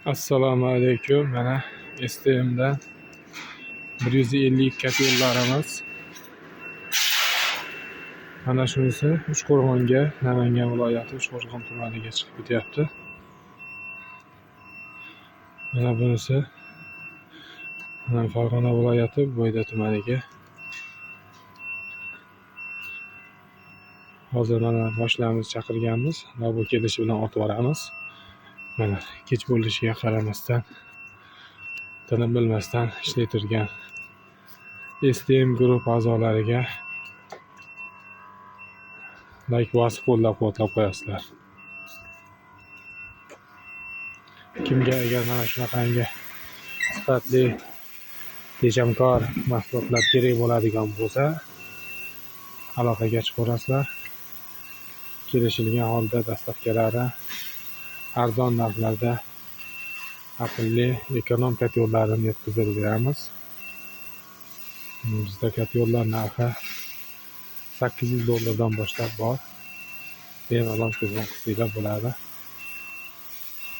Assalomu alaykum. Mana STMda 150 kotyollarimiz. Mana shunisi Uchqo'rg'onga, Namangan viloyati Uchqo'rg'on tumaniga chiqib ketyapti. Mana bunisi Farg'ona viloyati Bo'yda tumaniga. Hozir mana boshlarimiz chaqirganmiz. Bu kelishi bilan otib boramiz. Mana kech bo'lishiga qaramasdan, tinim bilmasdan ishlaytirgan STM guruh a'zolariga like bosib qo'llab-quvvatlab qo'yasizlar. Kimga agar mana shunaqangi sifatli tejamkor mahsulotlar kerak bo'ladigan bo'lsa, aloqaga chiqaverasizlar. Kelishilgan holda dastavkalari arzon narxlarda aqlli ekonom kotyollarni yetkazib beramiz. Bizda kotyollar narxi $800 boshlab bor. Bemalol ko'zdan qisinglar bo'ladi.